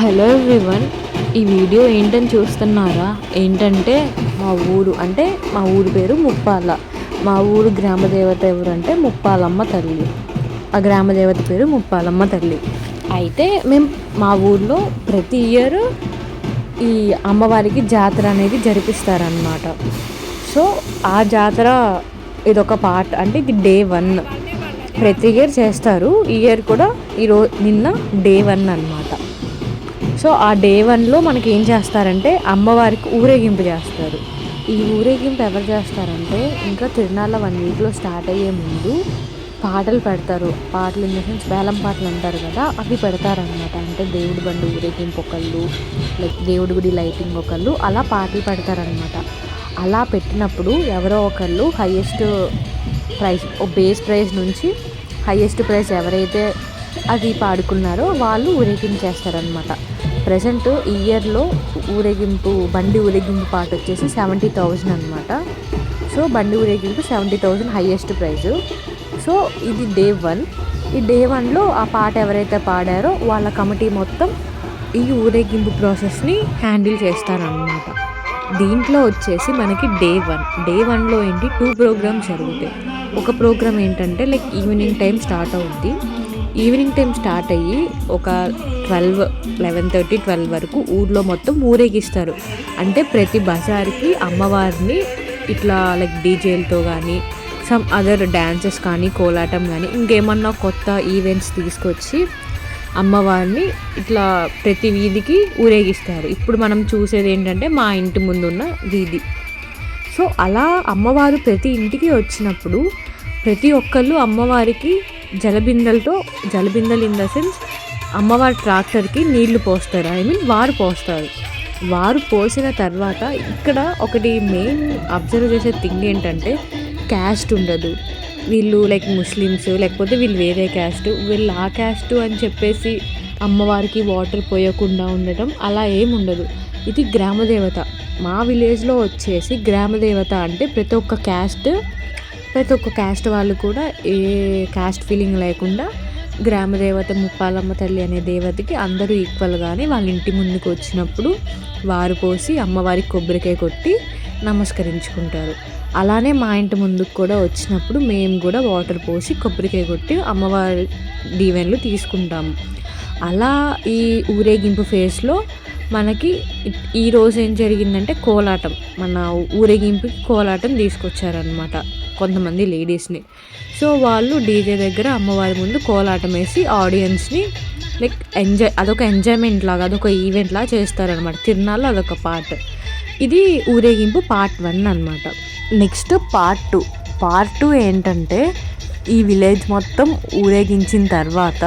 Hello everyone. ఈ video ఏంటని చూస్తున్నారా? ఏంటంటే మా ఊరు పేరు ముప్పాల. మా ఊరు గ్రామదేవత ఎవరంటే ముప్పాలమ్మ తల్లి. ఆ గ్రామదేవత పేరు ముప్పాలమ్మ తల్లి. అయితే మేము మా ఊర్లో ప్రతి ఇయర్ ఈ అమ్మవారికి జాతర అనేది జరిపిస్తారనమాట. సో ఆ జాతర ఇదొక పార్ట్, అంటే ఇది డే 1. ప్రతి ఇయర్ చేస్తారు. ఈ ఇయర్ కూడా నిన్న డే 1 అనమాట. సో ఆ డే 1లో మనకి ఏం చేస్తారంటే అమ్మవారికి ఊరేగింపు చేస్తారు. ఈ ఊరేగింపు ఎవరు చేస్తారంటే ఇంకా తిరునాళ్ళ 1 వీక్లో స్టార్ట్ అయ్యే ముందు పాటలు పెడతారు. పాటలు ఇన్ ద సెన్స్ వేలం పాటలు అంటారు కదా, అవి పెడతారనమాట. అంటే దేవుడి బండి ఊరేగింపు ఒకళ్ళు, లైక్ దేవుడి గుడి లైటింగ్ ఒకళ్ళు, అలా పాటలు పెడతారనమాట. అలా పెట్టినప్పుడు ఎవరో ఒకళ్ళు హైయెస్ట్ ప్రైజ్, బేస్ ప్రైజ్ నుంచి హైయెస్ట్ ప్రైజ్ ఎవరైతే అది పాడుకున్నారో వాళ్ళు ఊరేగింపు చేస్తారనమాట. ప్రజెంట్ ఈ ఇయర్లో బండి ఊరేగింపు పాట వచ్చేసి 70,000 అనమాట. సో బండి ఊరేగింపు 70,000 హైయెస్ట్ ప్రైజు. సో ఇది డే 1. ఈ డే 1లో ఆ పాట ఎవరైతే పాడారో వాళ్ళ కమిటీ మొత్తం ఈ ఊరేగింపు ప్రాసెస్ని హ్యాండిల్ చేస్తారనమాట. దీంట్లో వచ్చేసి మనకి డే 1లో ఏంటి 2 ప్రోగ్రామ్స్ జరుగుతాయి. ఒక ప్రోగ్రామ్ ఏంటంటే లైక్ ఈవినింగ్ టైం స్టార్ట్ అవుద్ది. ఈవినింగ్ టైం స్టార్ట్ అయ్యి ఒక 11:30-12 వరకు ఊర్లో మొత్తం ఊరేగిస్తారు. అంటే ప్రతి బజార్కి అమ్మవారిని ఇట్లా లైక్ డీజేలతో కానీ సమ్ అదర్ డ్యాన్సెస్ కానీ కోలాటం కానీ ఇంకేమన్నా కొత్త ఈవెంట్స్ తీసుకొచ్చి అమ్మవారిని ఇట్లా ప్రతి వీధికి ఊరేగిస్తారు. ఇప్పుడు మనం చూసేది ఏంటంటే మా ఇంటి ముందున్న వీధి. సో అలా అమ్మవారు ప్రతి ఇంటికి వచ్చినప్పుడు ప్రతి ఒక్కళ్ళు అమ్మవారికి జలబిందెలు ఇన్ ద సెన్స్ అమ్మవారి ట్రాక్టర్కి నీళ్లు పోస్తారు. వారు పోస్తారు. వారు పోసిన తర్వాత ఇక్కడ ఒకటి మెయిన్ అబ్జర్వ్ చేసే థింగ్ ఏంటంటే క్యాస్ట్ ఉండదు. వీళ్ళు లైక్ ముస్లిమ్స్, లేకపోతే వీళ్ళు వేరే క్యాస్ట్, వీళ్ళు ఆ క్యాస్ట్ అని చెప్పేసి అమ్మవారికి వాటర్ పోయకుండా ఉండటం అలా ఏమి ఉండదు. ఇది గ్రామదేవత. మా విలేజ్లో వచ్చేసి గ్రామదేవత అంటే ప్రతి ఒక్క క్యాస్ట్ వాళ్ళు కూడా ఏ క్యాస్ట్ ఫీలింగ్ లేకుండా గ్రామదేవత ముప్పాలమ్మ తల్లి అనే దేవతకి అందరూ ఈక్వల్గానే వాళ్ళ ఇంటి ముందుకు వచ్చినప్పుడు వారు పోసి అమ్మవారికి కొబ్బరికాయ కొట్టి నమస్కరించుకుంటారు. అలానే మా ఇంటి ముందుకు కూడా వచ్చినప్పుడు మేము కూడా వాటర్ పోసి కొబ్బరికాయ కొట్టి అమ్మవారి దీవెనలు తీసుకుంటాము. అలా ఈ ఊరేగింపు ఫేస్లో మనకి ఈరోజు ఏం జరిగిందంటే కోలాటం, మన ఊరేగింపుకి కోలాటం తీసుకొచ్చారనమాట కొంతమంది లేడీస్ని. సో వాళ్ళు డీజే దగ్గర అమ్మవారి ముందు కోలాటం వేసి ఆడియన్స్ని లైక్ అదొక ఎంజాయ్మెంట్ లాగా, అదొక ఈవెంట్ లాగా చేస్తారనమాట. తిరునాళ్ళు అదొక పార్ట్. ఇది ఊరేగింపు పార్ట్ 1 అనమాట. నెక్స్ట్ పార్ట్ 2 ఏంటంటే ఈ విలేజ్ మొత్తం ఊరేగించిన తర్వాత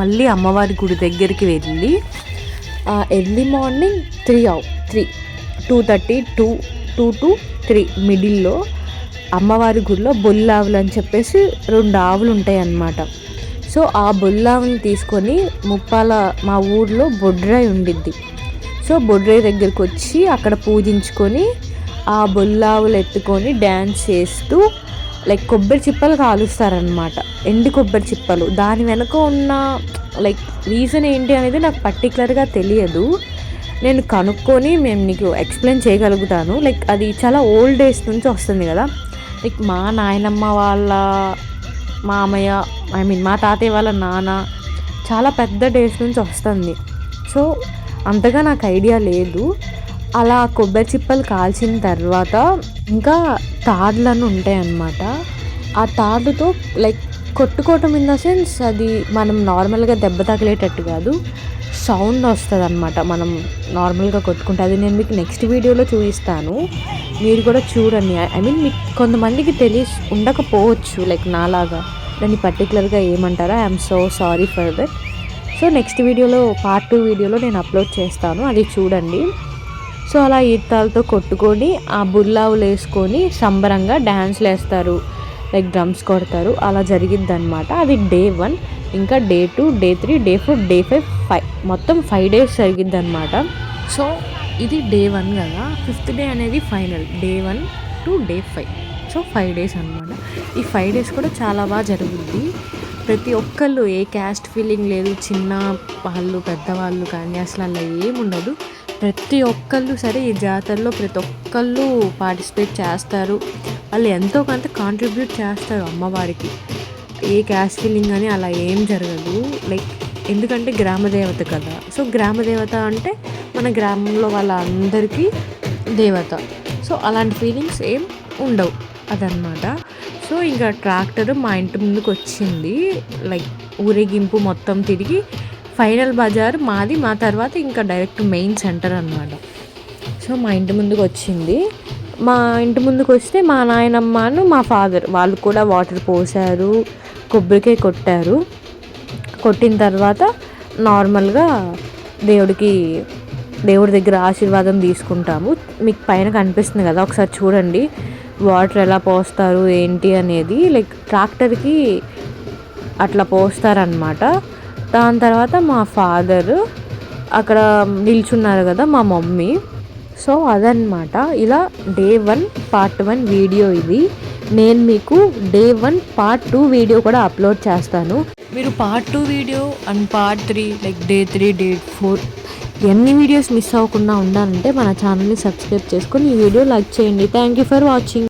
మళ్ళీ అమ్మవారి గుడి దగ్గరికి వెళ్ళి ఎర్లీ మార్నింగ్ 2:30 2 to 3 మిడిల్లో అమ్మవారి గుడిలో బొల్లావులు అని చెప్పేసి 2 ఆవులు ఉంటాయి అన్నమాట. సో ఆ బొల్లావుని తీసుకొని మా ఊర్లో బొడ్రాయి ఉండిద్ది. సో బొడ్రాయి దగ్గరికి వచ్చి అక్కడ పూజించుకొని ఆ బొల్లావులు ఎత్తుకొని డ్యాన్స్ చేస్తూ లైక్ కొబ్బరి చిప్పలు కాలుస్తారనమాట. ఎండి కొబ్బరి చిప్పలు. దాని వెనక ఉన్న లైక్ రీజన్ ఏంటి అనేది నాకు పర్టికులర్గా తెలియదు. నేను కనుక్కొని మేము నీకు ఎక్స్ప్లెయిన్ చేయగలుగుతాను. లైక్ అది చాలా ఓల్డ్ డేస్ నుంచి వస్తుంది కదా. లైక్ మా నాయనమ్మ వాళ్ళ మామయ్య మా తాతయ్య వాళ్ళ నాన్న చాలా పెద్ద డేస్ నుంచి వస్తుంది. సో అంతగా నాకు ఐడియా లేదు. అలా కొబ్బరి చిప్పలు కాల్చిన తర్వాత ఇంకా తాడులను ఉంటాయి అన్నమాట. ఆ తాడుతో లైక్ కొట్టుకోవటం ఇన్ ద సెన్స్ అది మనం నార్మల్గా దెబ్బ తగిలేటట్టు కాదు, సౌండ్ వస్తుంది అనమాట మనం నార్మల్గా కొట్టుకుంటే. అది నేను మీకు నెక్స్ట్ వీడియోలో చూపిస్తాను, మీరు కూడా చూడండి. మీకు కొంతమందికి ఉండకపోవచ్చు లైక్ నాలాగా, దాన్ని పర్టికులర్గా ఏమంటారో. I'm so sorry for that. So next వీడియోలో పార్ట్ 2 వీడియోలో నేను అప్లోడ్ చేస్తాను, అది చూడండి. సో అలా ఈతాలతో కొట్టుకొని ఆ బుల్లావులు వేసుకొని సంబరంగా డ్యాన్స్లు వేస్తారు, లైక్ డ్రమ్స్ కొడతారు. అలా జరిగిద్ది అనమాట. అది డే 1. ఇంకా డే 2, డే 3, డే 4, డే 5 మొత్తం 5 days జరిగిద్ది అనమాట. సో ఇది డే 1 కదా. 5th డే అనేది final, day 1 to day 5. So 5 days అనమాట. ఈ 5 days కూడా చాలా బాగా జరుగుద్ది. ప్రతి ఒక్కళ్ళు ఏ క్యాస్ట్ ఫీలింగ్ లేదు, చిన్న వాళ్ళు పెద్దవాళ్ళు కానీ అసలు అలా ఏముండదు. ప్రతి ఒక్కళ్ళు సరే ఈ జాతరలో ప్రతి ఒక్కళ్ళు పార్టిసిపేట్ చేస్తారు. వాళ్ళు ఎంతో కొంత కాంట్రిబ్యూట్ చేస్తారు అమ్మవారికి. ఏ క్యాస్ట్ ఫీలింగ్ అని అలా ఏం జరగదు. లైక్ ఎందుకంటే గ్రామదేవత కదా. సో గ్రామదేవత అంటే మన గ్రామంలో వాళ్ళందరికీ దేవత. సో అలాంటి ఫీలింగ్స్ ఏం ఉండవు అదనమాట. సో ఇంకా ట్రాక్టర్ మా ఇంటి ముందుకు వచ్చింది. లైక్ ఊరేగింపు మొత్తం తిరిగి ఫైనల్ బజార్ మాది, మా తర్వాత ఇంకా డైరెక్ట్ మెయిన్ సెంటర్ అనమాట. సో మా ఇంటి ముందుకు వచ్చింది. మా ఇంటి ముందుకు వస్తే మా నాయనమ్మను మా ఫాదర్ వాళ్ళు కూడా వాటర్ పోసారు, కొబ్బరికాయ కొట్టారు. కొట్టిన తర్వాత నార్మల్గా దేవుడి దగ్గర ఆశీర్వాదం తీసుకుంటాము. మీకు పైన కనిపిస్తుంది కదా, ఒకసారి చూడండి వాటర్ ఎలా పోస్తారు ఏంటి అనేది. లైక్ ట్రాక్టర్కి అట్లా పోస్తారనమాట. దాని తర్వాత మా ఫాదర్ అక్కడ నిల్చున్నారు కదా మా మమ్మీ. సో అదనమాట. ఇలా డే 1 పార్ట్ 1 వీడియో ఇది. నేను మీకు డే 1 పార్ట్ 2 వీడియో కూడా అప్లోడ్ చేస్తాను. మీరు part 2 video and part 3 like day 3 day 4 ఎన్ని వీడియోస్ మిస్ అవ్వకుండా ఉండాలంటే మన ఛానల్ని సబ్స్క్రైబ్ చేసుకొని ఈ వీడియో లైక్ చేయండి. Thank you for watching.